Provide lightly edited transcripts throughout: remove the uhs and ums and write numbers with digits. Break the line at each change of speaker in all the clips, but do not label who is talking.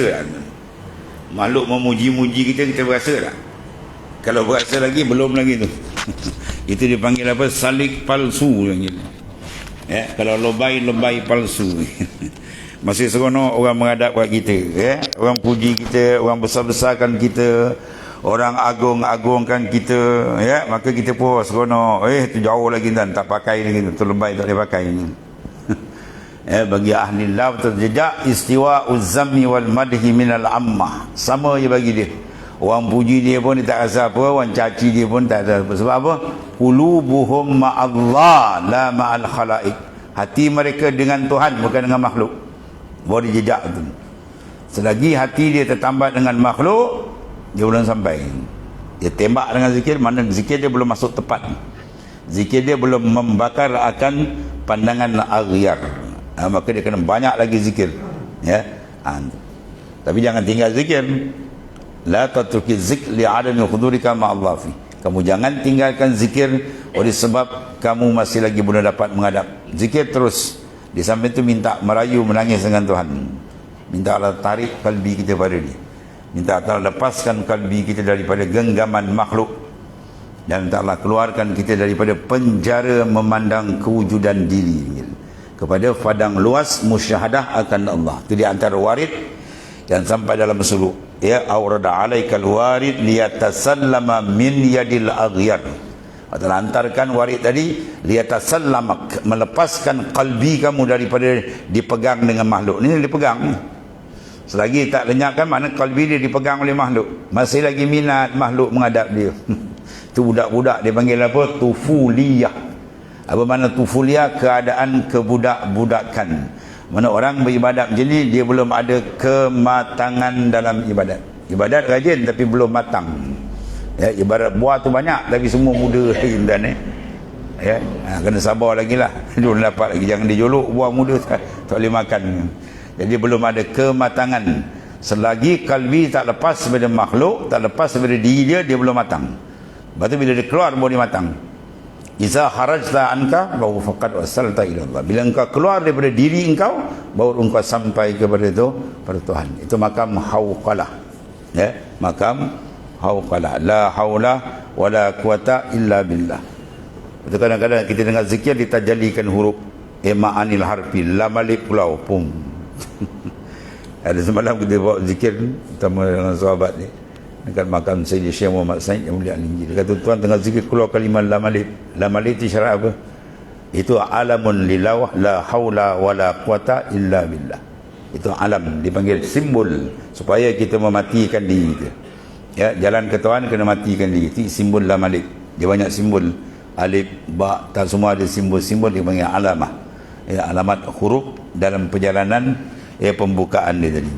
berasa tak? Makhluk memuji-muji kita, kita berasa tak? Kalau berasa lagi, belum lagi tu. Itu dipanggil apa? Salik palsu. Kalau lebay palsu. Masih seronok orang menghadap kat kita. Orang puji kita, orang besar-besarkan kita, orang agung-agungkan kita. Maka kita pun seronok. Tu jauh lagi dan tak pakai lagi tu. Tu lebay tak boleh pakai. Bagi ahli Allah terjejak istiwa uzzammi wal madhi minal ammah. Sama je bagi dia. Orang puji dia pun dia tak rasa apa, orang caci dia pun tak rasa apa. Sebab apa? Qulubuhum ma'allah la ma'al khalaik. Hati mereka dengan Tuhan, bukan dengan makhluk. Baru dia jejak tu. Selagi hati dia tertambat dengan makhluk, dia belum sampai. Dia tembak dengan zikir, mana zikir dia belum masuk tepat. Zikir dia belum membakar akan pandangan aghyar. Maka dia kena banyak lagi zikir. Tapi jangan tinggal zikir. La tatruki zikr li'adami hudurika ma'allah fi. Kamu jangan tinggalkan zikir oleh sebab kamu masih lagi belum dapat menghadap. Zikir terus. Di samping itu minta merayu, menangis dengan Tuhan. Minta Allah tarik kalbi kita pada dia. Minta Allah lepaskan kalbi kita daripada genggaman makhluk. Dan minta Allah keluarkan kita daripada penjara memandang kewujudan diri. Kepada padang luas musyahadah akan Allah. Itu di antara warid yang sampai dalam suluk. Awrada alaikal warid liyatasallama min yadil aghyar. Atau hantarkan warid tadi liyatasallamak, melepaskan kalbi kamu daripada dipegang dengan makhluk. Ini dipegang. Selagi tak lenyapkan, mana kalbi dia dipegang oleh makhluk. Masih lagi minat makhluk menghadap dia. Itu budak-budak dia panggil apa? Tufuliyah. Apa makna tufuliyah? Keadaan kebudak-budakan. Mana orang beribadat macam ni, dia belum ada kematangan dalam ibadat. Ibadat rajin tapi belum matang. Ibarat buah tu banyak tapi semua muda lagi dan kena sabar lagi lah. Belum dapat lagi. Jangan dijolok buah muda tak boleh makan. Jadi belum ada kematangan. Selagi kalbi tak lepas daripada makhluk, tak lepas daripada diri dia, dia belum matang. Lepas tu bila dia keluar baru dia matang. Iza kharajta anka baru faqad wasalta ila Allah. Bila engkau keluar daripada diri engkau, baru engkau sampai kepada itu, pada Tuhan. Itu makam hauqalah. Makam hauqalah. La haula wala quwata illa billah. Itu kadang-kadang kita dengar zikir ditajalikan huruf ma'anil harfi lam alif pulau pum. Ada semalam kita bawa zikir pertama dengan sahabat ni dekat makam Sayyidi Syekh Muhammad Said yang mulia alim. Dia kata tuan tengah zikir keluar kalimah lam alif. Lam alif itu syarat apa? Itu alamun lillah la haula wala quwata illa billah. Itu alam, dipanggil simbol supaya kita mematikan diri kita. Jalan ke Tuhan kena matikan diri. Itu simbol lam alif. Dia banyak simbol. Alif, ba, tak semua ada simbol-simbol dipanggil alamah. Alamat huruf dalam perjalanan pembukaan dia tadi.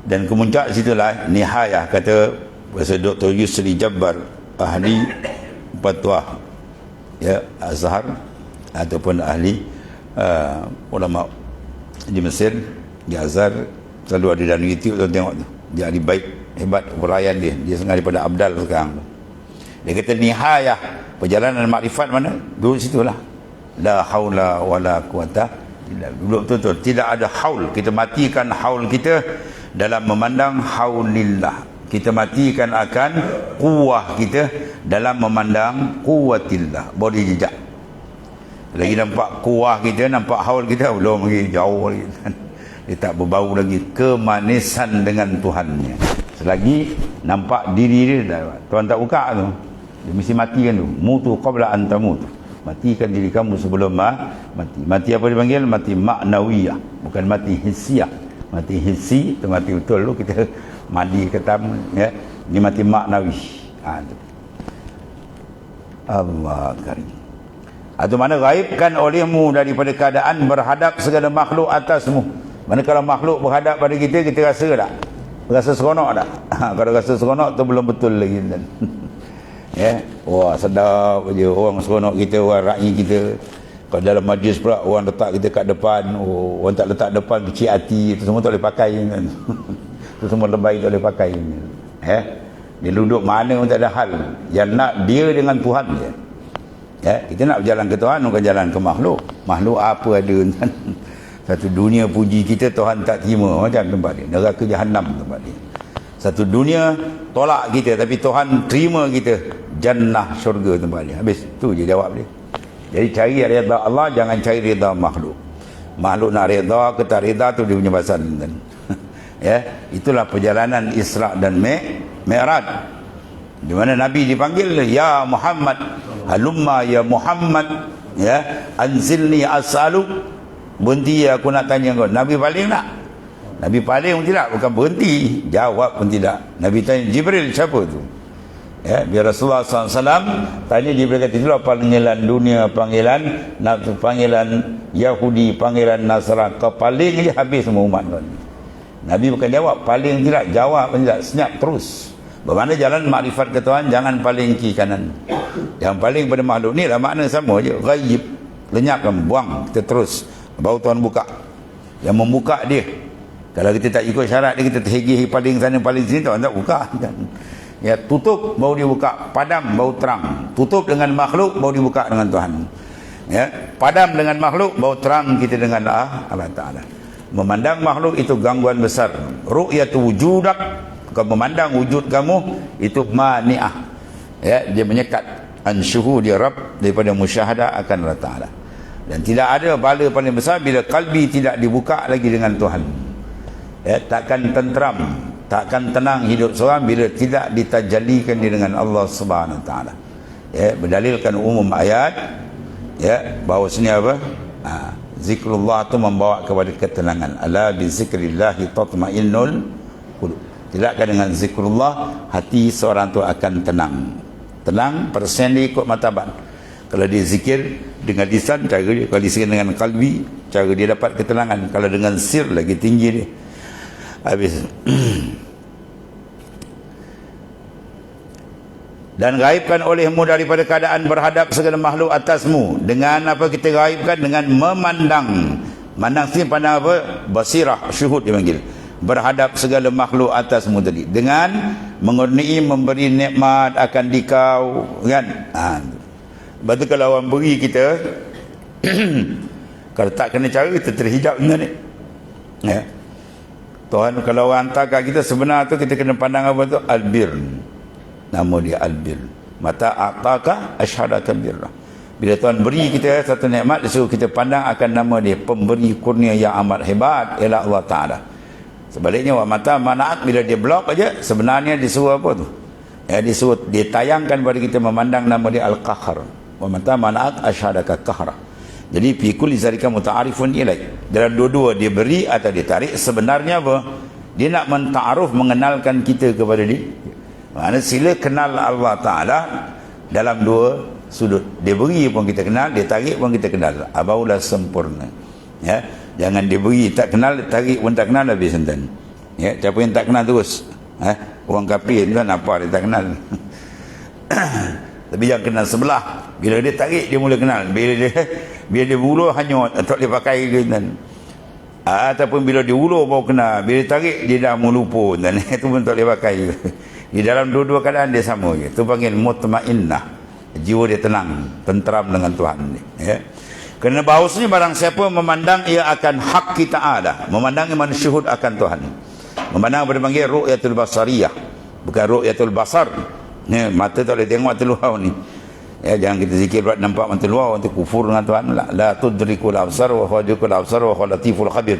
Dan kemuncak situlah nihayah, kata Profesor Dr. Yusri Jabbar, ahli fatwa Azhar ataupun ahli ulama di Mesir, di Azhar. Selalu ada dalam YouTube tu, tengok tu. Dia ahli baik, hebat huraian dia. Dia setengah daripada Abdal sekarang. Dia kata nihayah perjalanan makrifat mana? Duduk situlah. La haula wala quwata illa billah. Betul-betul tidak ada haul. Kita matikan haul kita dalam memandang haulillah. Kita matikan akan kuwah kita dalam memandang kuwatillah. Body jejak. Lagi nampak kuwah kita, nampak haul kita, belum lagi, jauh lagi. Dia tak berbau lagi kemanisan dengan Tuhannya. Selagi nampak diri dia, Tuhan tak buka tu, dia mesti matikan tu. Mutu qabla an tamut. Matikan diri kamu sebelum mati. Mati apa dipanggil? Mati maknawiyah, bukan mati hissiyah. Mati hissi itu mati betul tu, kita mandi ketam Ini mati maknawi. Allah karim. Atau mana gaibkan olehmu daripada keadaan berhadap segala makhluk atasmu. Mana kalau makhluk berhadap pada kita, kita rasa tak? Rasa seronok tak? Kalau rasa seronok tu belum betul lagi. Wah sedap je orang seronok kita, orang rakyat kita. Kalau dalam majlis pula orang letak kita kat depan, orang tak letak depan kecil hati, itu semua tak boleh pakai kan. Itu semua lebay tak boleh pakai. Dia duduk mana pun tak ada hal. Yang nak dia dengan Tuhan je. Kita nak berjalan ke Tuhan, bukan jalan ke makhluk. Makhluk apa ada kan. Satu dunia puji kita Tuhan tak terima, macam tempat dia, neraka Jahannam tempat dia. Satu dunia tolak kita tapi Tuhan terima kita, jannah syurga tempat dia. Habis tu je jawab dia. Jadi cari redha Allah, jangan cari redha makhluk. Makhluk nak redha ke tak redha tu dia punya pasal. Ya, itulah perjalanan Isra dan Mi'raj. Di mana Nabi dipanggil, ya Muhammad, halumma ya Muhammad, ya, anzilni as'aluk. Berhenti aku nak tanya kau. Nabi paling tak? Nabi paling pun tidak, bukan berhenti, jawab pun tidak. Nabi tanya Jibril, siapa tu? Ya, biar Rasulullah SAW tanya Jibril, kata itulah panggilan dunia, panggilan Yahudi, panggilan Nasrani. Kau paling je habis semua umat kau. Nabi bukan jawab, paling tidak, jawab pun tidak, senyap terus. Bermakna jalan makrifat ke Tuhan, jangan paling kiri kanan. Yang paling pada makhluk ni lah makna sama je, ghaib, lenyapkan, buang, kita terus. Baru Tuhan buka. Yang membuka dia. Kalau kita tak ikut syarat dia, kita terhegi paling sana paling sini, Tuhan tak buka. Ya, tutup baru dia buka, padam baru terang. Tutup dengan makhluk baru dibuka dengan Tuhan. Ya, padam dengan makhluk baru terang kita dengan Allah Ta'ala. Memandang makhluk itu gangguan besar. Ru'yatu wujudak, kau memandang wujud kamu itu mani'ah. Ya, dia menyekat an syuhudi Rabb, daripada musyahadah akan Allah Ta'ala. Dan tidak ada bala paling besar bila kalbi tidak dibuka lagi dengan Tuhan. Ya, takkan tentram, takkan tenang hidup seorang bila tidak ditajalikan dia dengan Allah Subhanahu Wa Taala. Ya, berdalilkan umum ayat, ya, bahawa sini apa? Zikrullah itu membawa kepada ketenangan. Ala bi zikrillahi tatma'innul qulub. Tidakkan dengan zikrullah hati seorang tu akan tenang. Tenang persen dia ikut martabat. Kalau dia zikir dengan lisan, cara dia. Kalau dia zikir dengan kalbi, cara dia dapat ketenangan. Kalau dengan sir, lagi tinggi dia. Habis. Dan gaibkan olehmu daripada keadaan berhadap segala makhluk atasmu. Dengan apa kita gaibkan? Dengan memandang. Mandang sini pandang apa? Basirah, syuhud dipanggil. Berhadap segala makhluk atasmu tadi. Dengan mengurniai, memberi nikmat akan dikau. Kan? Lepas tu kalau orang beri kita, kalau tak kena cara, kita terhijab dengan ni. Ya. Tuhan kalau orang hantar kat kita, sebenar tu kita kena pandang apa tu? Albir. Nama dia Albir. Mata a'taka asyhadaka birrah. Bila Tuhan beri kita satu nikmat, dia suruh kita pandang akan nama dia, pemberi kurnia yang amat hebat, ialah Allah Ta'ala. Sebaliknya, wa mata manaat, bila dia blok aja, sebenarnya disuruh apa tu? Ya, disuruh, dia tayangkan pada kita memandang nama dia Al-Qahar. Wa mata manaat asyhadaka qahra. Jadi fi kulli zalika muta'arifun ilaik. Dalam dua-dua dia beri atau dia tarik, sebenarnya apa? Dia nak menta'aruf, mengenalkan kita kepada dia. Maksudnya sila kenal Allah Ta'ala dalam dua sudut. Dia beri pun kita kenal, dia tarik pun kita kenal. Barulah sempurna. Ya, jangan dia beri tak kenal, dia tarik pun tak kenal, habis enten. Ya, siapa yang tak kenal terus. Orang kafir kan apa dia tak kenal. Tapi yang kenal sebelah, bila dia tarik dia mula kenal. Bila dia ulur hanyut, tak boleh pakai ke kan. Ataupun bila dia ulur baru kenal, bila dia tarik dia dah mula lupa dan itu pun tak boleh pakai. Di dalam dua-dua keadaan dia sama je. Itu panggil mutmainnah. Jiwa dia tenang, tenteram dengan Tuhan ni. Ya. Kerana bahawasanya barang siapa memandang, ia akan hak kita ada. Memandang iman syuhud akan Tuhan. Memandang apa dipanggil ru'yatul basariyah, bukan ru'yatul basar. Ni mata tak boleh tengok mata luar ni. Ya, jangan kita zikir buat nampak mata luar untuk kufur dengan Tuhan. La tudrikul absar wa khadikul absar wa khalatiful khabir.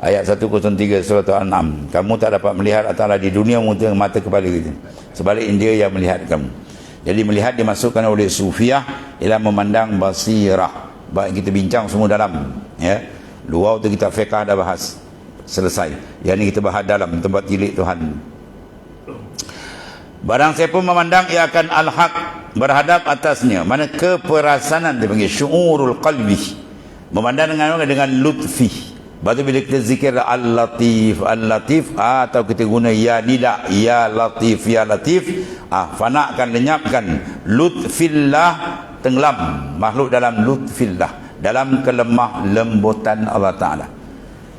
Ayat 103 surah Al-An'am. Kamu tak dapat melihat Allah di dunia dengan mata kepala kita. Sebaliknya dia yang melihat kamu. Jadi melihat dimasukkan oleh sufiah ialah memandang basirah. Baik kita bincang semua dalam. Ya. Luar tu kita fiqh dah bahas. Selesai. Yang ni kita bahas dalam tempat tilik Tuhan. Barang siapa memandang, ia akan al-haq, berhadap atasnya. Mana keperasanan dia panggil syu'urul qalbi. Memandang dengan lutfi. Lepas tu bila kita zikir al-latif, al-latif, atau kita guna ya nida, ya latif, ya latif, fanakan, lenyapkan lutfillah, tenggelam makhluk dalam lutfillah, dalam kelemah lembutan Allah Ta'ala.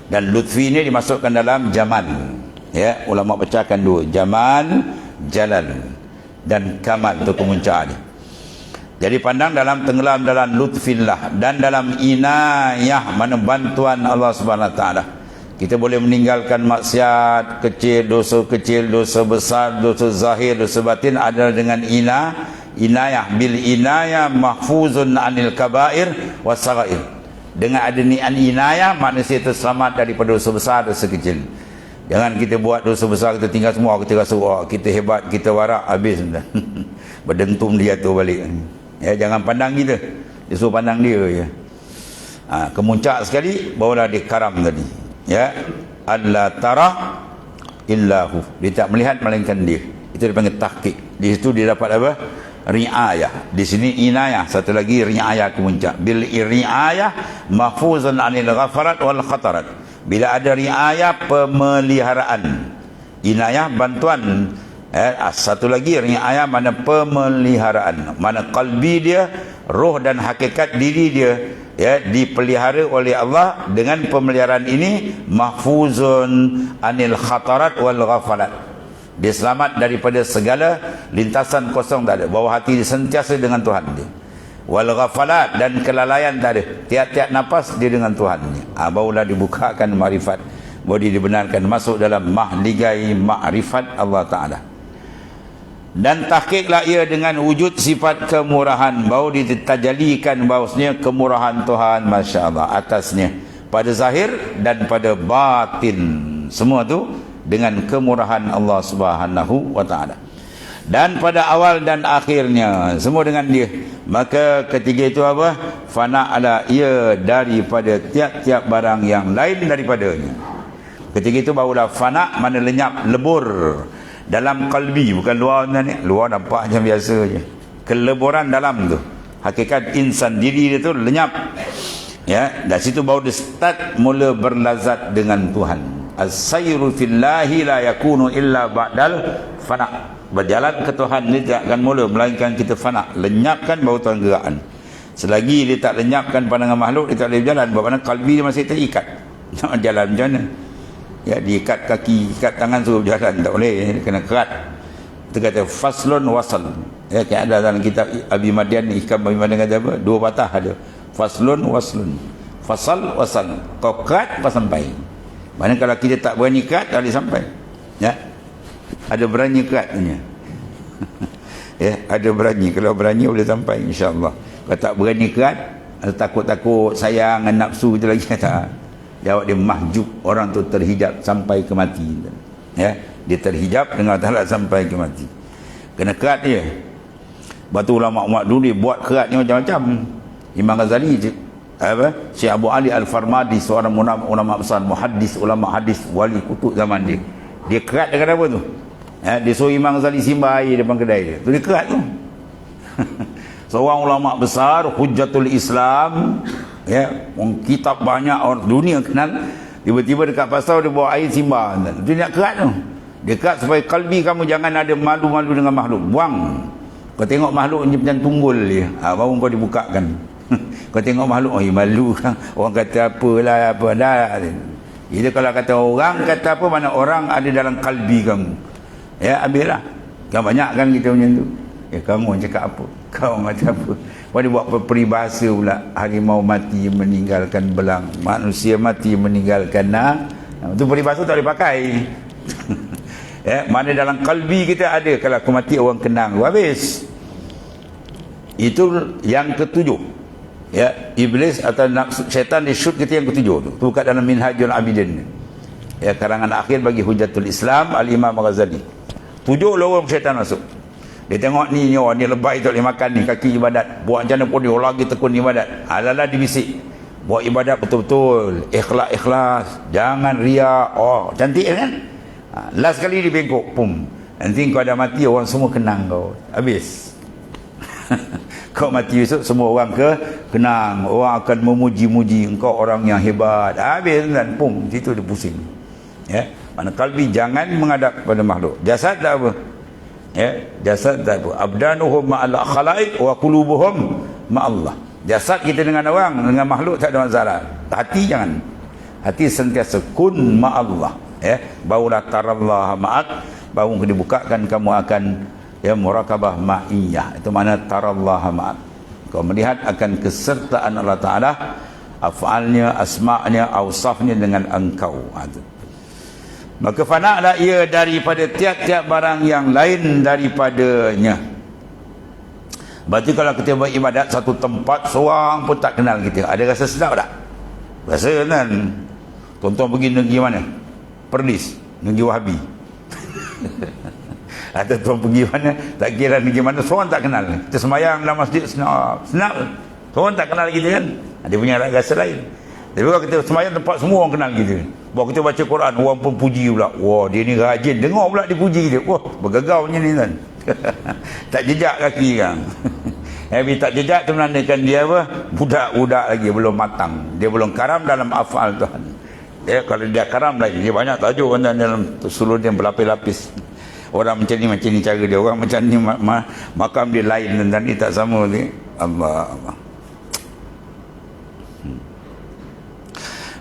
Dan lutfi ini dimasukkan dalam jamal. Ya, ulama pecahkan dua, jamal, jalal, dan kamal itu kemuncaan. Jadi pandang dalam, tenggelam dalam lutfillah dan dalam inayah, mana bantuan Allah Subhanahu Wa Taala. Kita boleh meninggalkan maksiat kecil, dosa besar, dosa zahir, dosa batin adalah dengan inayah. Bil inayah mahfuzun anil kabair wasagair. Dengan adanya inayah, manusia terselamat daripada dosa besar, dosa kecil. Jangan kita buat dosa besar, kita tinggal semua, kita rasa kita hebat, kita warak, habis berdentum dia tu balik. Ya, jangan pandang kita, dia suruh pandang dia ya. Kemuncak sekali barulah dia karam tadi. Ya, alla tara illahu, dia tak melihat melainkan dia. Itu dipanggil tahqiq. Di situ dia dapat apa? Riayah. Di sini inayah, satu lagi riayah kemuncak. Bil riayah mahfuzun anil ghafarat wal khatarat. Bila ada riayah, pemeliharaan, inayah bantuan. Satu lagi riayah, mana pemeliharaan, mana qalbi dia, roh dan hakikat diri dia ya dipelihara oleh Allah. Dengan pemeliharaan ini mahfuzun anil khatarat wal ghafalat, dia selamat daripada segala lintasan kosong, tak ada. Bawah hati dia sentiasa dengan Tuhan dia. Wal ghafalat, dan kelalaian tak ada. Tiap-tiap nafas dia dengan Tuhan. Barulah dibukakan makrifat, baru dia dibenarkan masuk dalam mahligai makrifat Allah Ta'ala. Dan tahqiqlah ia dengan wujud sifat kemurahan, baru ditajalikan bahawasanya kemurahan Tuhan, Masya Allah, atasnya pada zahir dan pada batin, semua tu dengan kemurahan Allah Subhanahu Wa Ta'ala. Dan pada awal dan akhirnya semua dengan dia. Maka ketiga itu apa? Fana ala ia daripada tiap-tiap barang yang lain daripadanya. Ketiga itu barulah fana, mana lenyap, lebur dalam kalbi, bukan luar ni. Luar nampak macam biasa je, keleburan dalam tu, hakikat insan diri dia tu lenyap ya. Dari situ baru dia start mula berlazat dengan Tuhan. As-sayru fillahi la yakunu illa ba'dal fana. Berjalan ke Tuhan ni tak akan mula melainkan kita fana, lenyapkan baru Tuhan gerakkan. Selagi dia tak lenyapkan pandangan makhluk, dia tak boleh berjalan. Bermakna kalbi dia masih terikat. Nak jalan macam mana? Ya, diikat kaki, ikat tangan suruh berjalan, tak boleh, kena kerat. Kita kata faslun wasal. Ya, kayak ada dalam kitab Abi Madian, Hikam Abi Madian kata apa? Dua patah ada. Faslun waslun. Fasal wasal. Kau kerat pas sampai. Mana kalau kita tak berani kerat, tak boleh sampai. Ya. Ada berani keratnya. Ya, ada berani. Kalau berani boleh sampai, insya-Allah. Kalau tak berani kerat, takut-takut sayang dengan nafsu itu lagi tak. Jawab dia mahjub, orang tu terhijab sampai ke mati. Ya, dia terhijab dengan Allah sampai ke mati. Kena kerat dia. Batu ulama umat dulu dia buat keratnya macam-macam. Imam Ghazali, Syekh Abu Ali Al-Farmadi, seorang ulama besar, muhaddis, ulama hadis, wali kutub zaman dia. Dia kerat dengan apa tu? Ya, dia suruh Imam Ghazali simbah air depan kedai dia. Tu dia kerat tu. Seorang ulama besar, Hujjatul Islam, ya, kitab banyak orang dunia kenal, tiba-tiba dekat pasar dia bawa air simbah. Dia nak kerat tu. Dia kerat supaya kalbi kamu jangan ada malu-malu dengan makhluk. Buang. Kau tengok makhluk ni macam tunggul dia. Baru kau dibukakan. Kau tengok makhluk, malu kan. Orang kata apalah, apa dah. Itu kalau kata orang, kata apa, mana orang ada dalam kalbi kamu. Ya, ambillah. Kan banyak kan kita macam tu. Ya, kamu cakap apa? Kau macam apa? Kau dia buat peribahasa pula. Harimau mati meninggalkan belang, manusia mati meninggalkan itu peribahasa tak boleh pakai. Ya, mana dalam kalbi kita ada. Kalau aku mati orang kenang, habis. Itu yang ketujuh. Ya, iblis atau syaitan dia shoot kita yang ketujuh tu. Tu kat dalam Minhajul Abidin. Ya, karangan akhir bagi Hujjatul Islam Al-Imam Ghazali. 7 lorong syaitan masuk. Dia tengok ni orang ni lebay tak boleh makan ni, kaki ibadat. Buat macam mana pun dia lagi tekun ibadat. Alalah dibisik. Buat ibadat betul-betul, ikhlas. Jangan riak. Oh, cantik kan? Last kali dia bengkok, pum. Nanti kau dah mati, orang semua kenang kau. Habis. Kau mati besok, semua orang kenang. Orang akan memuji-muji engkau orang yang hebat. Habis kan, pum. Situ dia pusing. Ya. Mana kalbi jangan menghadap pada makhluk. Jasad tak apa. Ya, jasad tak apa. Abdanuhum ma'al khalaik wa qulubuhum ma'allah. Jasad kita dengan orang, dengan makhluk tak ada masalah. Hati jangan. Hati sentiasa kun ma'allah. Ya, barulah tarallaha ma'ak, baru dibukakan kamu akan ya, murakabah ma'iyah. Itu mana tarallaha ma'ak. Kau melihat akan kesertaan Allah Ta'ala, af'alnya, asma'nya, awsafnya dengan engkau. Maka fana'lah ia daripada tiap-tiap barang yang lain daripadanya. Berarti kalau kita buat ibadat satu tempat, seorang pun tak kenal kita, ada rasa sedap tak? Rasa kan? Tuan-tuan pergi negeri mana? Perlis, negeri Wahabi. Atau tuan pergi mana, tak kira negeri mana, seorang tak kenal. Kita sembahyang dalam masjid, senap, seorang tak kenal kita kan? Dia punya rasa lain. Tapi kalau kita sembahyang tempat semua orang kenal kita. Bawa kita baca Quran, orang pun puji pula. Wah, dia ni rajin. Dengar pula dia puji kita. Wah, bergagaunya ni kan. Tak jejak kaki kan. Tapi tak jejak tu menandakan dia apa? Budak-budak lagi, belum matang. Dia belum karam dalam afal Tuhan. Dia kalau dia karam lagi, dia banyak tajuk kan dalam seluruh dia berlapis-lapis. Orang macam ni cara dia. Orang macam ni makam dia lain dan ni tak sama ni. Allah.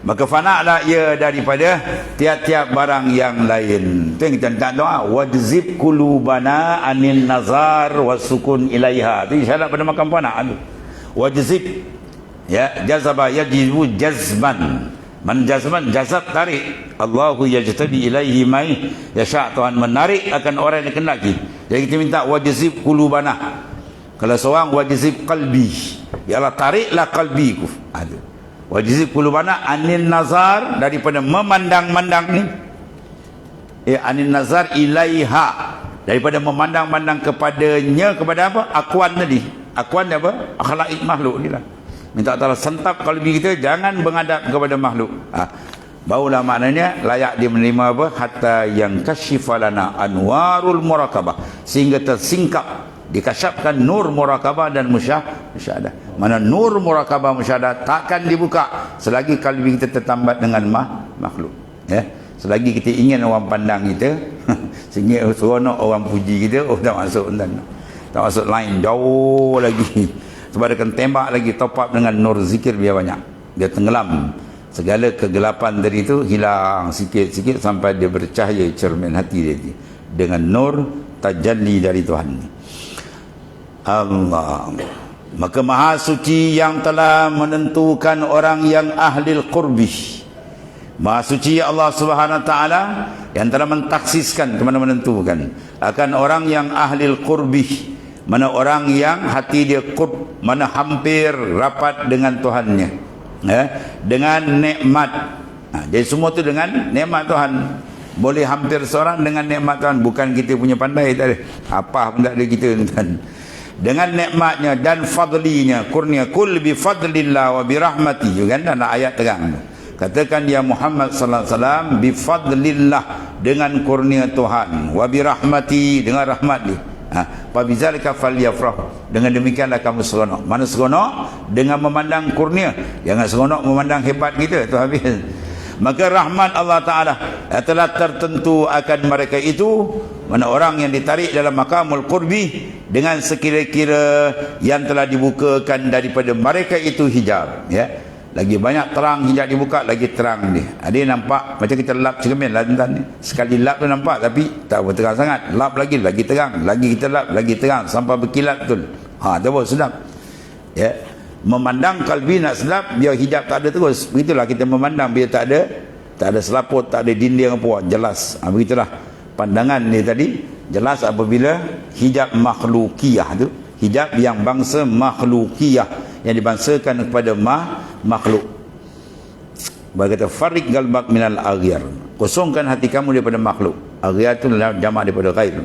Maka fana'lah ia daripada tiap-tiap barang yang lain. Itu yang kita nak doa. Wajzib kulubana anin nazar wasukun ilaiha. Itu isyarat pada makam fana' tu. Wajzib, ya, jazaba yajibu jazman. Man jazman, jazab tarik. Allahu yajtabi ilaihi mai yasha'. Tuhan menarik akan orang yang dikendaki. Jadi kita minta wajzib kulubana. Kalau seorang wajzib qalbi, ya Allah tariklah qalbiku. Ada. Wajizib kulubana anil nazar, daripada memandang-mandang ni, ya, anil nazar ilaiha, daripada memandang-mandang kepadanya. Kepada apa? Akuan tadi. Akuan apa? Akhlak makhluk ni lah. Minta Allah sentap kalbi kita, jangan menghadap kepada makhluk. Barulah maknanya layak dia menerima apa? Hatta yang kasyifalana anwarul murakabah, sehingga tersingkap, dikasyapkan nur murakabah dan musyahadah. Mana nur murakabah musyahadah takkan dibuka selagi kalbi kita tertambat dengan makhluk, ya. Selagi kita ingin orang pandang kita sehingga seronok orang puji kita, tak masuk lain, jauh lagi. Sebab dia akan tembak lagi, top up dengan nur zikir biar banyak, dia tenggelam. Segala kegelapan dari itu hilang sikit-sikit sampai dia bercahaya cermin hati dia dengan nur tajalli dari Tuhan. Allah. Maka Maha Suci yang telah menentukan orang yang ahlil qurbi. Maha Suci Allah Subhanahu Wa Taala yang telah mentaksiskan, kemana menentukan akan orang yang ahlil qurbi, mana orang yang hati dia qurb, mana hampir rapat dengan Tuhannya, ya, dengan nikmat. Jadi semua tu dengan nikmat Tuhan. Boleh hampir seorang dengan nikmat Tuhan, bukan kita punya pandai, tak ada apa pun tak ada kita Tuhan. Dengan nikmatnya dan fadlinya, kurnia, kul bi fadlillah wa bi rahmati, juga kan dalam ayat terang. Katakan ya Muhammad sallallahu alaihi wasallam, bi fadlillah, dengan kurnia Tuhan, wa bi rahmati, dengan rahmat dia. Fa bizalika falyafrah, dengan demikianlah kamu seronok. Mana seronok? Dengan memandang kurnia, jangan seronok memandang hebat kita tu habis. Maka rahmat Allah Ta'ala telah tertentu akan mereka itu, mana orang yang ditarik dalam makamul qurbi dengan sekira-kira yang telah dibukakan daripada mereka itu hijab, ya. Lagi banyak terang hijab dibuka, lagi terang dia. Dia nampak macam kita lap cermin lah tuan ni. Sekali lap tu nampak, tapi tak berterang sangat. Lap lagi terang, lagi kita lap, lagi terang sampai berkilat betul. Tu pun sedap, ya. Memandang kalbi nak sedap, biar hijab tak ada terus. Begitulah kita memandang, biar tak ada selaput, tak ada dinding apa, jelas. Begitulah pandangan ni tadi jelas apabila hijab makhlukiyah tu, hijab yang bangsa makhlukiyah, yang dibangsakan kepada makhluk. Berkata farik galbak minal aghyar, kosongkan hati kamu daripada makhluk. Aghyar tu jamak daripada ghair.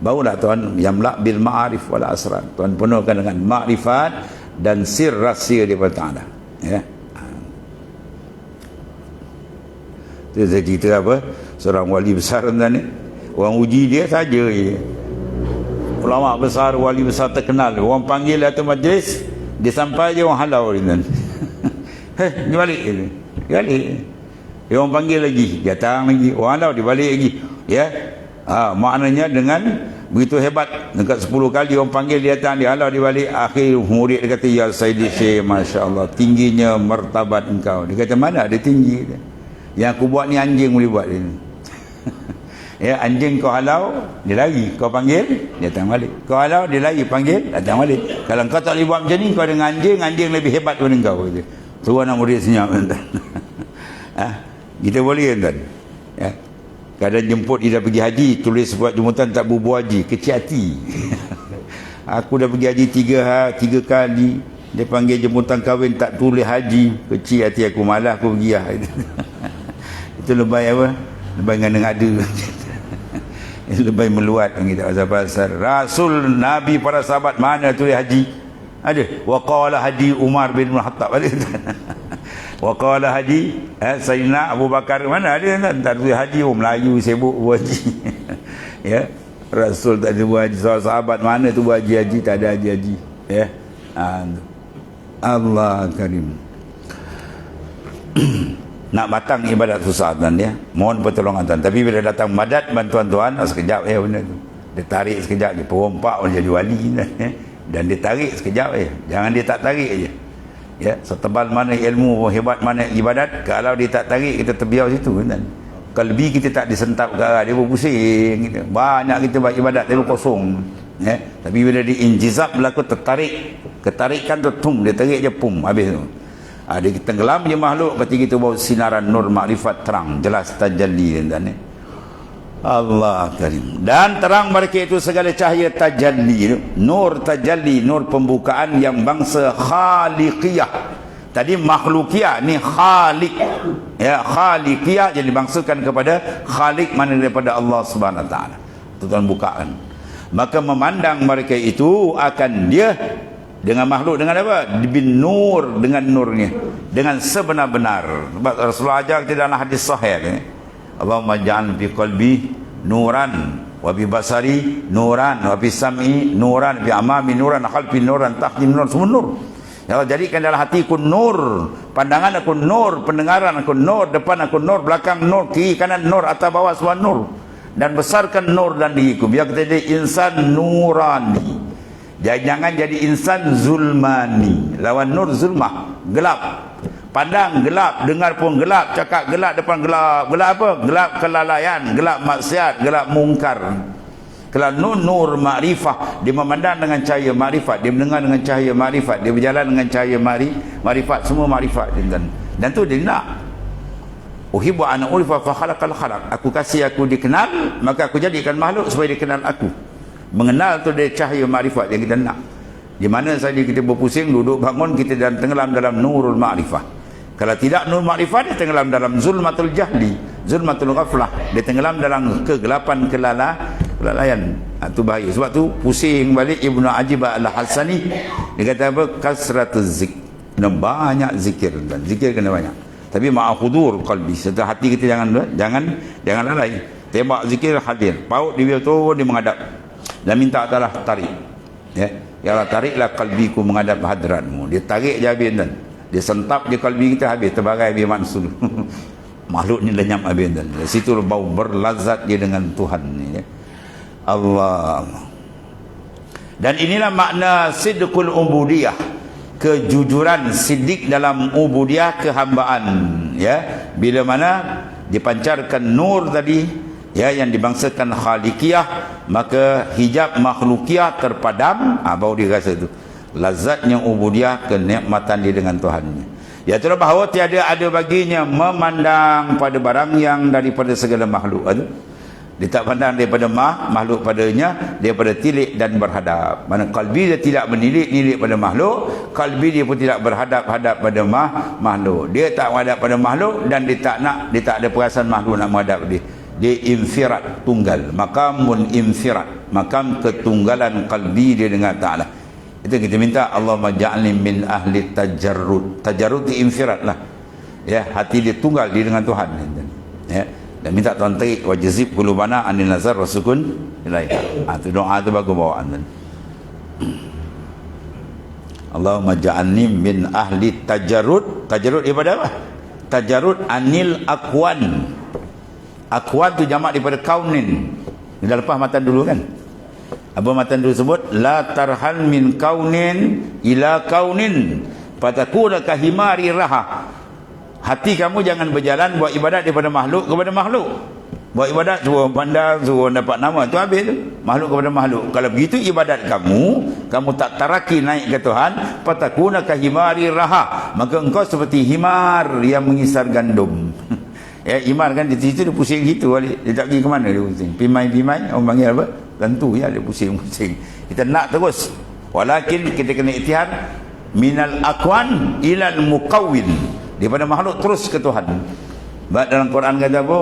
Barulah Tuhan yamla bil ma'arif wal asrar, Tuhan penuhkan dengan makrifat dan sir rahsia daripada Ta'ala, ya. Itu saya cerita apa, seorang wali besar tuan ni, orang uji dia saja je. Ulama besar, wali besar terkenal, orang panggil atas majlis, dia sampai je orang halau dia tuan. Dia balik dia balik, dia orang panggil lagi, dia datang lagi, orang halau, dia balik lagi, ya. Maknanya dengan begitu hebat, dekat 10 kali orang panggil dia datang, dia halau, dia balik. Akhir murid dia kata, ya Sayyidi Syekh, Masya Allah, tingginya martabat engkau. Dia kata, mana ada tinggi dia? Yang aku buat ni anjing boleh buat dia. Ya, anjing kau halau, dia lari. Kau panggil, dia datang balik. Kau halau, dia lari, panggil, datang balik. Kalau kau tak boleh buat macam ni, kau dengan anjing, anjing lebih hebat daripada kau. Kata. Tu anak murid senyap, tuan. Kita boleh, tuan. Ya. Kadang jemput dia dah pergi haji, tulis buat jemputan tak berbuah haji, kecil hati. Aku dah pergi haji 3 kali. Dia panggil jemputan kahwin tak tulis haji, kecil hati aku, malah aku pergi lah. Itu lebay apa? Lebay ngada-ngada. Lebay meluat kita pasal Rasul Nabi para sahabat mana tulis haji? Ada. Wa qala haji Umar bin Khattab. Ada. Wa qala haji Sayyidina Abu Bakar, mana ada tak tulis haji? Oh, Melayu sibuk buat haji. Ya. Rasul tak ada buat haji. Sahabat mana tu buat haji? Tak ada haji. Ya. Allah Karim. Nak batang ibadat susah, tuan, ya. Mohon pertolongan, tuan. Tapi bila datang madat bantuan tuan, sekejap benda tu. Dia tarik sekejap je. Perompak pun jadi wali, dan dia tarik sekejap Jangan dia tak tarik aje. Ya, setebal mana ilmu, hebat mana ibadat, kalau dia tak tarik, kita terbiar situ, tuan. Kalbi kita tak disentap ke arah dia, berpusing gitu. Banyak kita buat ibadat tapi kosong. Ya. Tapi bila diinjizab berlaku tertarik, ketarikan tu tum, dia tarik je pum, habis tu. Dia tenggelam je makhluk ketika kita bawa sinaran nur makrifat terang jelas tajalli, dan Allah Karim. Dan terang mereka itu segala cahaya tajalli, nur tajalli, nur pembukaan yang bangsa khaliqiyah. Tadi makhlukiyah, ni khaliq. Ya, khaliqiyah jadi bangsakan kepada khaliq, mana daripada Allah Subhanahu Wa Taala. Tuan bukakan. Maka memandang mereka itu akan dia dengan makhluk, dengan apa? Bin nur, dengan nurnya, dengan sebenar-benar. Sebab Rasulullah ajar kita dalam hadis sahih, Allahumma ja'al fi qalbi nuran, wa bi basari nuran, wa bi sam'i nuran, bi amami nuran, khalfi nuran, tahti nuran, semua nur. Ya Allah, jadikan dalam hatiku nur, pandangan aku nur, pendengaran aku nur, depan aku nur, belakang nur, kiri kanan nur, atas bawah semua nur. Dan besarkan nur dan diriku, biar kita jadi insan nurani. Jangan jadi insan zulmani. Lawan nur zulmah, gelap. Pandang gelap, dengar pun gelap, cakap gelap, depan gelap. Gelap apa? Gelap kelalaian, gelap maksiat, gelap mungkar. Kalau nur makrifah, dia memandang dengan cahaya makrifat, dia mendengar dengan cahaya makrifat, dia berjalan dengan cahaya makrifat, semua makrifat. Dan tu dia nak. Uhibbu an urifa fa khalaqal khalaq. Aku kasih aku dikenal, maka aku jadikan makhluk supaya dikenal aku. Mengenal tu dia cahaya makrifat yang kita nak. Di mana saja kita berpusing, duduk bangun, kita dan tenggelam dalam nurul makrifah. Kalau tidak nur makrifah, dia tenggelam dalam zulmatul jahli, zulmatul ghaflah, dia tenggelam dalam kegelapan kelalaian. Itu bahaya. Sebab tu pusing balik Ibnu Ajib Al-Hasani, dia kata apa? Kasratuz zik. Kena banyak zikir, dan zikir kena banyak. Tapi ma'ahudur qalbi, serta hati kita jangan lalai. Tembak zikir hadir, paut dia turun, dia menghadap dan minta Allah tarik. Ya Allah, tariklah kalbiku menghadap hadratmu. Dia tarik je habis, dan dia sentap je kalbi kita, habis terbagai habis mansul. Makhluk ni lenyap habis, dan dari situ bau berlazat dia dengan Tuhan ni, ya. Allah. Dan inilah makna sidqul ubudiyah, kejujuran sidik dalam ubudiyah, kehambaan, ya. Bila mana dipancarkan nur tadi, ya, yang dibangsakan khaliqiyah, maka hijab makhlukiyah terpadam. Baru dia rasa tu lazatnya ubudiyah, kenikmatan dia dengan Tuhannya. Iaitu bahawa tiada ada baginya memandang pada barang yang daripada segala makhluk. Dia tak pandang daripada makhluk padanya, daripada tilik dan berhadap. Mana kalbi dia tidak menilik-nilik pada makhluk, kalbi dia pun tidak berhadap-hadap pada makhluk. Dia tak menghadap pada makhluk, dan dia tak ada perasaan makhluk nak menghadap dia. Dia infirat, tunggal. Makamun infirat, makam ketunggalan kalbi dia dengan Ta'ala. Itu kita minta, Allahumma ja'alni min ahli tajarrud. Tajarrud di infirat lah, ya, hati dia tunggal dia dengan Tuhan, ya. Dan minta Tuhan tarik wajazib qulubana anil nazar wasukun ilaiha. Itu doa tu bagus bawaan. Allahumma ja'alni min ahli tajarrud. Tajarrud daripada apa? Tajarrud anil aqwan. Aqwan tu jamak daripada kaunin. Dah lepas matan dulu kan? Apa matan dulu sebut? La tarhal min kaunin ila kaunin fatakuna kahimari raha. Hati kamu jangan berjalan buat ibadat daripada makhluk kepada makhluk. Buat ibadat suruh pandang, suruh dapat nama, tu habis tu. Makhluk kepada makhluk. Kalau begitu ibadat kamu tak taraki naik ke Tuhan, fatakuna kahimari raha, maka engkau seperti himar yang mengisar gandum. Ya, himar kan di situ dia pusing gitu balik. Dia tak pergi ke mana dia pusing. Pimai-pimai orang panggil apa? Tentu ya, dia pusing-pusing. Kita nak terus. Walakin kita kena ikhtiar minal akwan ilal muqawwin, daripada makhluk terus ke Tuhan. Baik dalam Quran kata apa?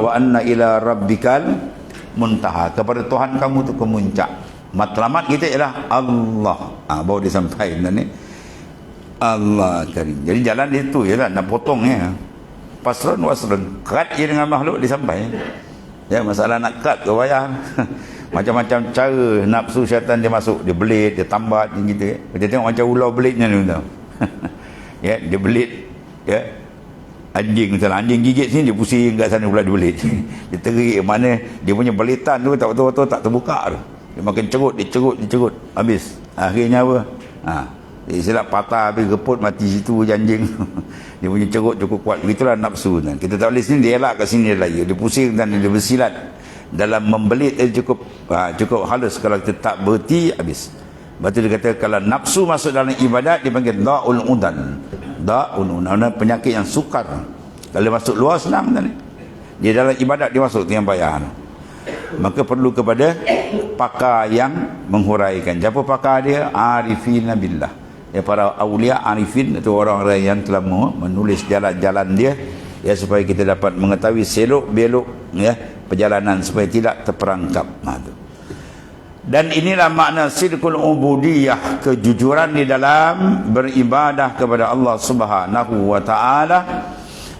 Wa anna ila rabbikal muntaha. Kepada Tuhan kamu tu kemuncak. Matlamat kita ialah Allah. Baru dia sampai ni. Allah Karim. Jadi jalan itu ialah nak potong ya. Pasrun wasrun. Kat je dengan makhluk dia sampai. Ya, masalah nak kat ke wayah. Macam-macam cara nafsu syaitan dia masuk, dia belit, dia tambat gitu. Kita tengok macam ular belitnya ni tahu. Ya, dia belit ya. Anjing misalnya, anjing gigit sini dia pusing kat sana pula dia belit. Dia terik mana dia punya belitan tu tak betul-betul tak terbuka tu. Dia makin cerut, dia cerut habis. Akhirnya apa? Dia silap patah habis geput mati situ anjing. Dia punya cerut cukup kuat. Begitulah nafsu kan. Kita tak boleh sini dia elak kat sini dia lagi. Dia pusing dan dia bersilat. Dalam membelit dia cukup halus. Kalau kita tak berhenti habis. Lepas tu dia kata kalau nafsu masuk dalam ibadat dia panggil da'ul udan. Da'ul udan, penyakit yang sukar. Kalau masuk luar senang tadi. Dia dalam ibadat dia masuk yang payah. Maka perlu kepada pakar yang menghuraikan. Siapa pakar dia? Arifin billah. Ya, para awliya arifin itu orang-orang yang telah menulis jalan-jalan dia ya, supaya kita dapat mengetahui selok belok ya perjalanan supaya tidak terperangkap. Dan inilah makna sidqul ubudiyah, kejujuran di dalam beribadah kepada Allah Subhanahu wa taala,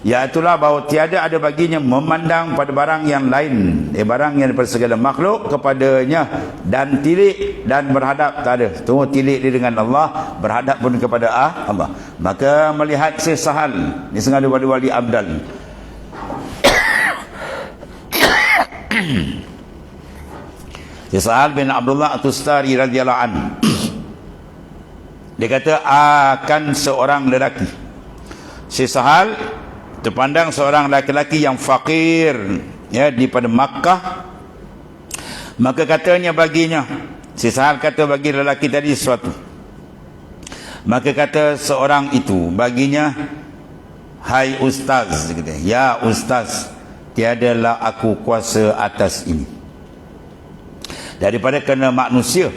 iaitulah bahawa tiada ada baginya memandang pada barang yang lain, barang yang daripada segala makhluk kepadanya, dan tilik dan berhadap tak ada. Tunggu tilik dia dengan Allah, berhadap pun kepada Allah. Maka melihat Syekh Sahal ni sengaja wali abdal. Syekh Sahal bin Abdullah At-Tustari radhiyallahu anhu, dia kata akan seorang lelaki. Syekh Sahal terpandang seorang lelaki yang fakir ya daripada Makkah. Maka katanya baginya, Syekh Sahal kata bagi lelaki tadi sesuatu. Maka kata seorang itu baginya, hai ustaz, kata, ya ustaz, tiadalah aku kuasa atas ini. Daripada kena manusia,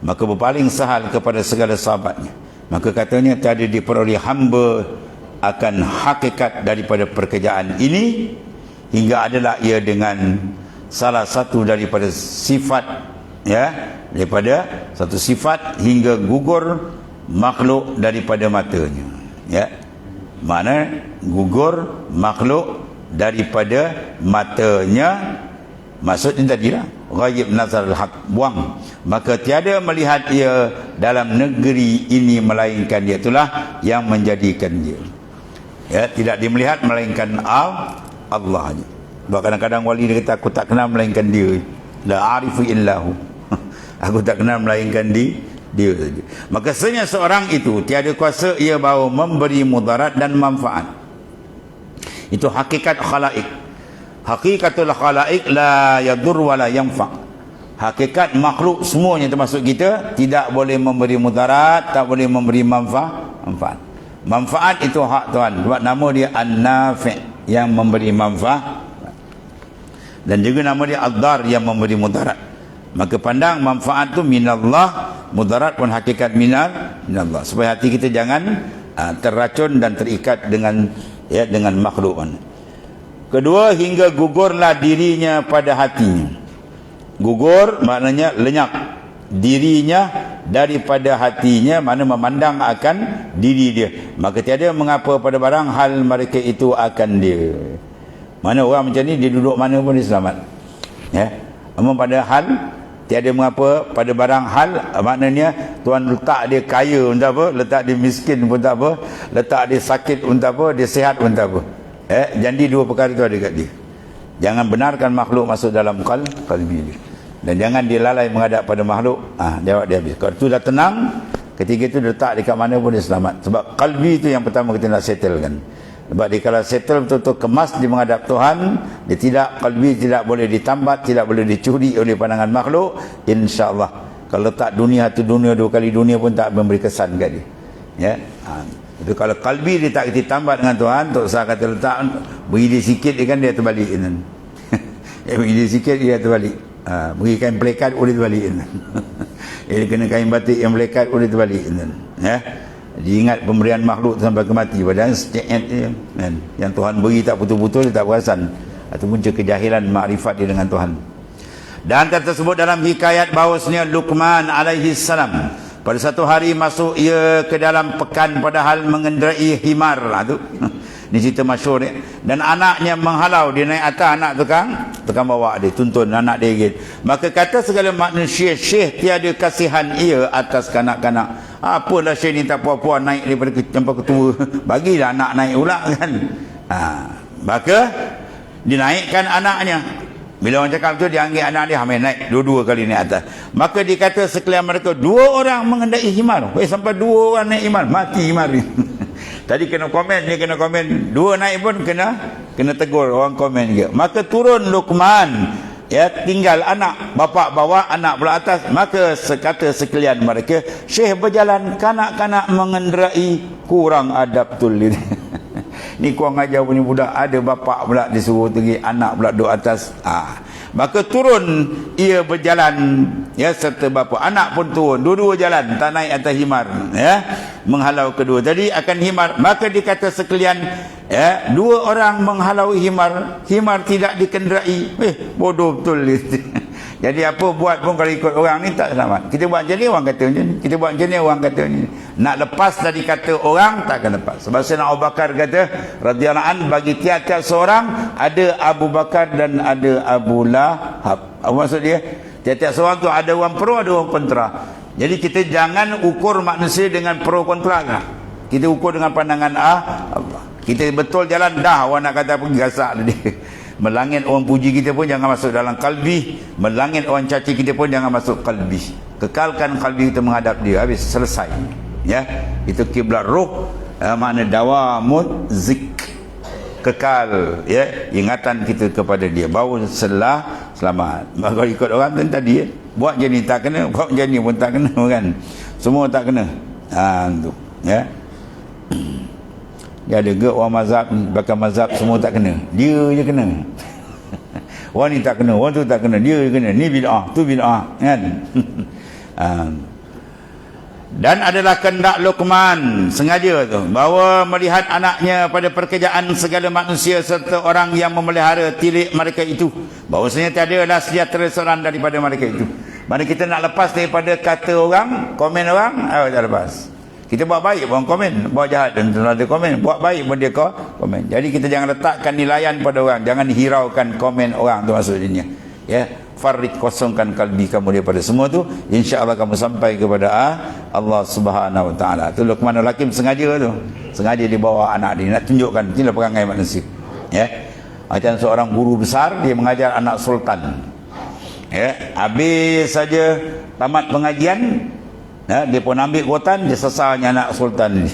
maka berpaling Sahal kepada segala sahabatnya. Maka katanya tiada diperoleh hamba akan hakikat daripada pekerjaan ini hingga adalah ia dengan salah satu daripada sifat ya, daripada satu sifat hingga gugur makhluk daripada matanya ya. Mana gugur makhluk daripada matanya, maksudnya tadilah ghaib nazar al-haq, buang, maka tiada melihat ia dalam negeri ini melainkan dia itulah yang menjadikan dia ya, tidak dimelihat melainkan Allah je. Sebab kadang-kadang wali dia kata aku tak kenal melainkan dia, la arifu illahu. Aku tak kenal melainkan dia saja. Maka sebenarnya seorang itu tiada kuasa ia bahawa memberi mudarat dan manfaat. Itu hakikat khalaik. Hakikatul khalaik la yadur wa la yanfa. Hakikat makhluk semuanya termasuk kita tidak boleh memberi mudarat, tak boleh memberi manfaat. Manfaat itu hak Tuhan. Sebab nama dia An-Nafi' yang memberi manfaat, dan juga nama dia Ad-Dar yang memberi mudarat. Maka pandang manfaat tu minallah, mudarat pun hakikat minallah, supaya hati kita jangan terracun dan terikat dengan makhluk. Kedua, hingga gugurlah dirinya pada hatinya. Gugur maknanya lenyap dirinya daripada hatinya, mana memandang akan diri dia. Maka tiada mengapa pada barang hal mereka itu akan dia. Mana orang macam ni, dia duduk mana pun dia selamat ya. Namun pada hal tiada mengapa pada barang hal, maknanya Tuhan letak dia kaya pun tak apa, letak dia miskin pun tak apa, letak dia sakit pun tak apa, dia sihat pun tak apa. Jadi dua perkara itu ada kat dia. Jangan benarkan makhluk masuk dalam qalbi dia, dan jangan dia lalai menghadap pada makhluk. Jawab dia habis. Kalau tu dah tenang, ketika itu dia letak dekat mana pun dia selamat. Sebab qalbi itu yang pertama kita nak settlekan. Sebab dia kalau settle betul-betul kemas di menghadap Tuhan, dia tidak, qalbi tidak boleh ditambat, tidak boleh dicuri oleh pandangan makhluk, insya-Allah. Kalau letak dunia tu dunia, 2 kali dunia pun tak memberi kesan kat dia. Ya. Itu kalau qalbi dia tak ditambat dengan Tuhan, Tok Sah kata letak beri dia sikit dia kan dia terbalik kan. Beri dia sikit dia terbalik. Beri kain pelekat boleh terbalik kan. Dia kena kain batik yang melekat boleh terbalik kan. Ya. Diingat pemberian makhluk sampai ke mati, padahal kan, yang Tuhan beri tak betul-betul dia tak perasan. Itu punca kejahilan makrifat dia dengan Tuhan. Dan tersebut dalam hikayat bahawasanya Luqman alaihi salam pada satu hari masuk ia ke dalam pekan padahal mengendarai himar. Tu ni cerita masyhur ni. Dan anaknya menghalau, dia naik atas, anak tukang bawa dia, tuntun anak dia gitu. Maka kata segala manusia, Syekh tiada kasihan ia atas kanak-kanak. Apalah Syekh ni tak puas-puas naik daripada sampai ketua. Bagilah anak naik pula kan. Maka dinaikkan anaknya. Bila orang cakap tu, dia ambil anak dia, main naik dua-dua kali naik atas. Maka dikata sekalian mereka, 2 orang mengendai himar. Sampai 2 orang naik himar, mati himar ni. Tadi kena komen, dia kena komen. 2 naik pun kena tegur orang komen juga. Maka turun Luqman, ya, tinggal anak, bapa bawa, anak pula atas. Maka kata sekalian mereka, Syekh berjalan kanak-kanak mengendarai, kurang adab tul ini. Ni kurang ajar punya budak, ada bapa pula disuruh tinggi, anak pula duduk atas. Maka turun ia berjalan, ya, serta bapa, anak pun turun, dua-dua jalan, tak naik atas himar, ya, menghalau kedua tadi akan himar. Maka dikata sekalian, ya, 2 orang menghalau himar, himar tidak dikenderai. Bodoh betul. Jadi apa buat pun kalau ikut orang ni tak selamat. Kita buat macam ni orang kata macam ni, kita buat macam ni orang kata macam ni. Nak lepas dari kata orang takkan lepas. Sebab Sayyidina Abu Bakar kata radhiyallahu an, bagi tiap-tiap seorang ada Abu Bakar dan ada Abu Lahab. Apa maksud dia? Tiap-tiap seorang tu ada orang pro, ada orang kontra. Jadi kita jangan ukur manusia dengan pro kontra kan. Kita ukur dengan pandangan Allah. Kita betul jalan dah, orang nak kata apa gasak dia. Melangit orang puji kita pun jangan masuk dalam kalbi, melangit orang caci kita pun jangan masuk kalbi. Kekalkan kalbi kita menghadap dia, habis selesai. Ya, itu kiblat roh, makna dawamut zik, kekal, ya, ingatan kita kepada dia, baru selamat. Kalau ikut orang tadi, buat je ni tak kena, buat je ni pun tak kena kan. Semua tak kena. Tu, ya. Dia ada ke orang mazhab, bakal mazhab semua tak kena, dia je kena. Orang ni tak kena, orang tu tak kena, dia je kena. Ni bid'ah, tu bid'ah kan. Dan adalah kehendak Luqman sengaja tu, bahawa melihat anaknya pada pekerjaan segala manusia serta orang yang memelihara tilik mereka itu, bahawasanya tiadalah sejahtera seorang daripada mereka itu. Mana kita nak lepas daripada kata orang, komen orang, tak lepas. Kita buat baik pun komen, buat jahat dan ada komen, buat baik pun dia komen. Jadi kita jangan letakkan nilaian pada orang, jangan hiraukan komen orang, tu maksudnya. Ya, farid, kosongkan kalbi kamu daripada semua tu, insya-Allah kamu sampai kepada Allah Subhanahu wa taala. Tu Luqmanul Hakim sengaja tu. Sengaja dibawa anak dia nak tunjukkan inilah perangai manusia. Ya. Macam seorang guru besar, dia mengajar anak sultan. Ya, habis saja tamat pengajian, dia pun ambil kotan, dia sesarnya anak sultan ni.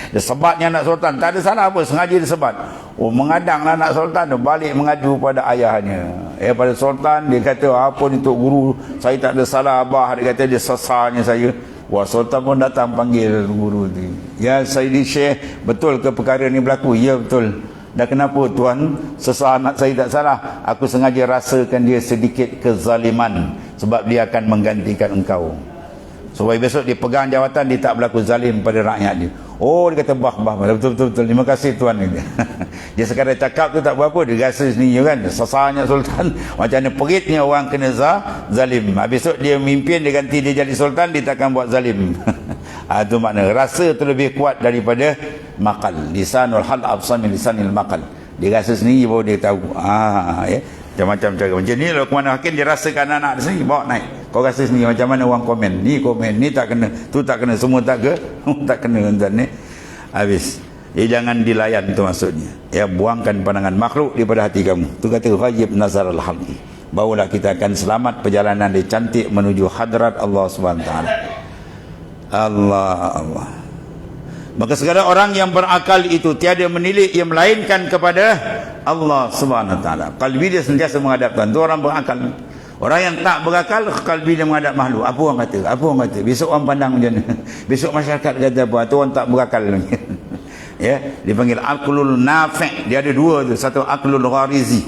Dia sebatnya anak sultan, tak ada salah apa, sengaja dia sebat. Mengadanglah anak sultan tu, balik mengadu pada ayahnya. Pada sultan, dia kata, apa ni Tok Guru, saya tak ada salah abah. Dia kata dia sesarnya saya. Wah, sultan pun datang panggil guru tu. Ya, Sayyidi Syekh, betul ke perkara ni berlaku? Ya, betul. Dan kenapa tuan sesar anak saya tak salah? Aku sengaja rasakan dia sedikit kezaliman, sebab dia akan menggantikan engkau. Supaya besok dia pegang jawatan, dia tak berlaku zalim pada rakyat dia. Oh, dia kata bah betul. Terima kasih tuan. Dia sekadar cakap tu tak berapa, dia rasa sendiri kan. Sesarnya sultan, macam mana peritnya orang kena zalim. Besok dia mimpin, dia ganti dia jadi sultan, dia takkan buat zalim. Itu makna rasa tu lebih kuat daripada maqal. Lisanul hal absam min lisanil maqal. Dia rasa sendiri baru dia tahu. Ya. Macam-macam cara. Macam ni Luqman Hakim dia rasakan anak dia sendiri, bawa naik. Kau rasa sendiri macam mana orang komen. Ni komen, ni tak kena, tu tak kena, semua tak kena tuan ni. Habis. Jangan dilayan tu maksudnya. Ya, buangkan pandangan makhluk daripada hati kamu. Tu kata ghaib nazar al-halqi. Barulah kita akan selamat perjalanan dia cantik menuju hadrat Allah Subhanahu wa taala. Allah. Maka segala orang yang berakal itu tiada menilik yang melainkan kepada Allah Subhanahu wa taala. Kalbi dia sentiasa menghadap Tuhan. Itu orang berakal. Orang yang tak berakal, kalbi dia menghadap makhluk. Apa orang kata? Apa orang kata? Besok orang pandang macam mana? Besok masyarakat kata apa? Itu orang tak berakal. Ya, dipanggil aqlul nafi'. Dia ada dua tu. Satu aqlul gharizi.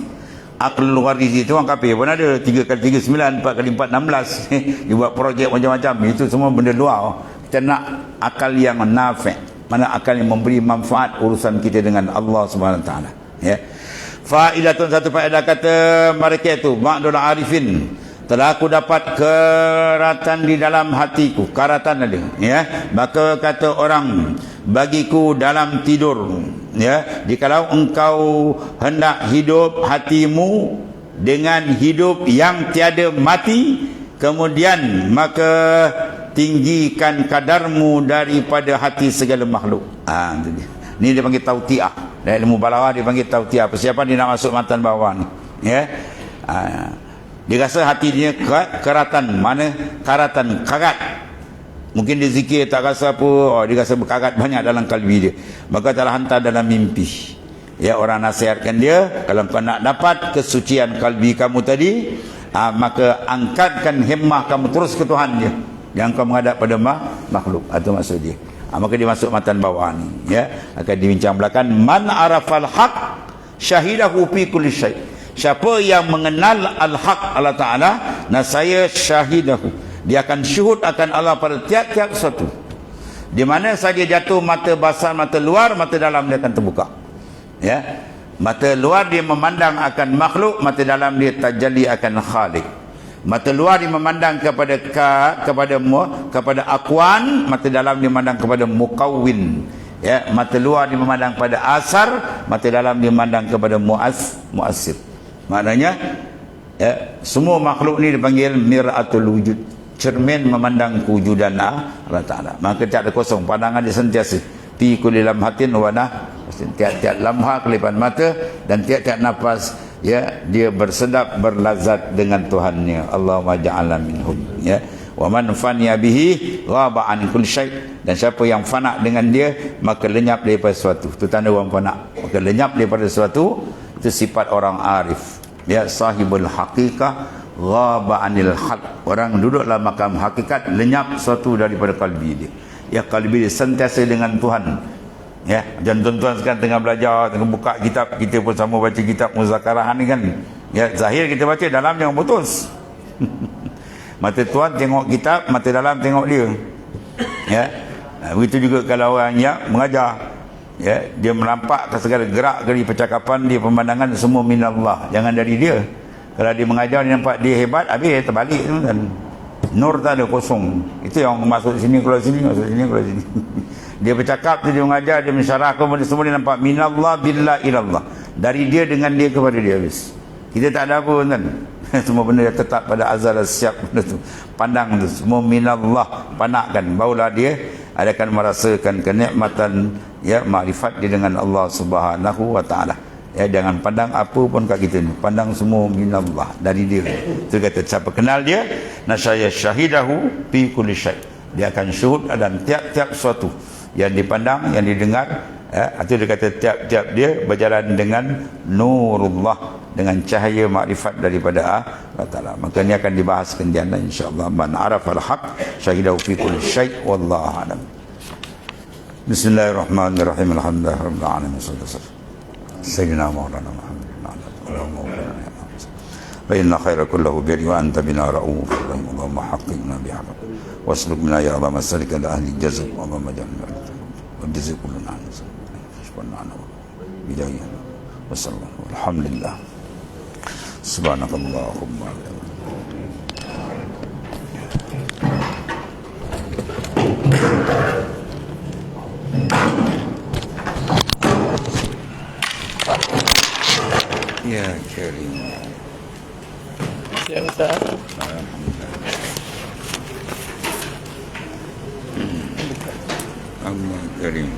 Aqlul gharizi itu orang kafir pun ada. 3 kali 3 9, 4 kali 4 16. Dia buat projek macam-macam. Itu semua benda luar. Kita nak akal yang nafi'. Mana akal yang memberi manfaat urusan kita dengan Allah Subhanahu wa taala. Ya. Fa'ilatun, satu faedah kata mereka itu, ma'dul arifin, telah aku dapat keratan di dalam hatiku, karatan ada, ya. Maka kata orang, bagiku dalam tidur, ya, jikalau engkau hendak hidup hatimu dengan hidup yang tiada mati, kemudian maka tinggikan kadarmu daripada hati segala makhluk. Itu dia. Ni dia panggil tautiah. Dalam ilmu balaghah dia panggil tautiah. Persiapan dia nak masuk matan bawah ni. Ya. Dia rasa hati dia keratan. Mana? Karatan, karat. Mungkin dia zikir tak rasa apa. Dia rasa berkarat banyak dalam kalbi dia. Maka telah hantar dalam mimpi. Ya, orang nasihatkan dia, kalau kau nak dapat kesucian kalbi kamu tadi, maka angkatkan himmah kamu terus ke Tuhan dia. Yang kau menghadap pada makhluk. Itu maksud dia. Maka dia masuk matan bawah ni, ya. Akan dibincang belakang, man arafal haq syahidahu fi kulli syai'. Siapa yang mengenal al-haq Allah Taala, nasaya syahidahu, dia akan syuhud akan Allah pada tiap-tiap sesuatu. Di mana saja jatuh mata basar, mata luar, mata dalam dia akan terbuka. Ya. Mata luar dia memandang akan makhluk, mata dalam dia tajalli akan Khaliq. Mata luar dia memandang kepada akwan, mata dalam dia memandang kepada mukawwin. Ya, mata luar dia memandang pada asar, mata dalam dia memandang kepada muassir. Maknanya, ya, semua makhluk ni dipanggil mir'atul wujud, cermin memandang kewujudan Allah Taala. Maka tak ada kosong, pandangan dia sentiasa fi kulli lamhatin wa tiap-tiap lamha kelipan mata dan tiap-tiap nafas, ya, dia bersedap berlazat dengan Tuhannya. Allahumma ja'alna minhum, ya. Wa man faniya bihi ghaba an kulli syai', dan siapa yang fana dengan dia maka lenyap daripada sesuatu. Itu tanda orang fana. Maka lenyap daripada sesuatu, itu sifat orang arif. Ya, sahibul haqiqah ghaba anil haq. Orang duduklah makam hakikat, lenyap sesuatu daripada kalbi dia. Ya, kalbi dia sentiasa dengan Tuhan. Ya, dan tuan-tuan sekarang tengah belajar, tengah buka kitab, kita pun sama baca kitab muzakarah ni kan. Ya, zahir kita baca, dalam jangan putus. Mata tuan tengok kitab, mata dalam tengok dia. Ya. Begitu juga kalau orang yang mengajar, ya, dia menampakkan segala gerak geri percakapan dia, pemandangan semua minallah, jangan dari dia. Kalau dia mengajar, dia nampak dia hebat, habis dia terbalik tu kan. Nur tak ada, kosong. Itu yang masuk sini keluar sini, masuk sini keluar sini. Dia bercakap tu, dia mengajar, dia mensyarahkan semua, dia nampak minallah billah ilallah, dari dia dengan dia kepada dia habis. Kita tak ada apa kan. Semua benda yang tetap pada azal siap benda tu. Pandang tu semua minallah, pandangkan, barulah dia akan merasakan kenikmatan, ya, makrifat dia dengan Allah Subhanahu wa taala. Ya, jangan pandang apa pun kat kita ni, pandang semua minallah, dari dia. Itu kata siapa kenal dia, nasyaya syahidahu fi kulli syai'. Dia akan syuhud dan tiap-tiap sesuatu yang dipandang, yang didengar, ya. Itu dia kata tiap-tiap dia berjalan dengan nurullah, dengan cahaya makrifat daripada Allah Ta'ala. Maka ini akan dibahas kemudian insyaAllah. Man arafal haq syahidahu fi kulli syai' wallahu a'lam. Bismillahirrahmanirrahim. Alhamdulillah rabbil alamin. Sayyidina Maulana Muhammad wa inna khaira kullahu bi wa anta bina ra'uf. Allahumma haqqina bi haqq wasluk bina ya Allah masalika la ahli jazb wa ma jannah wa jazib kullana subhanallah bidayah wa sallallahu alhamdulillah subhanakallahumma ya karim.
Ya Ustaz.
Allah karim.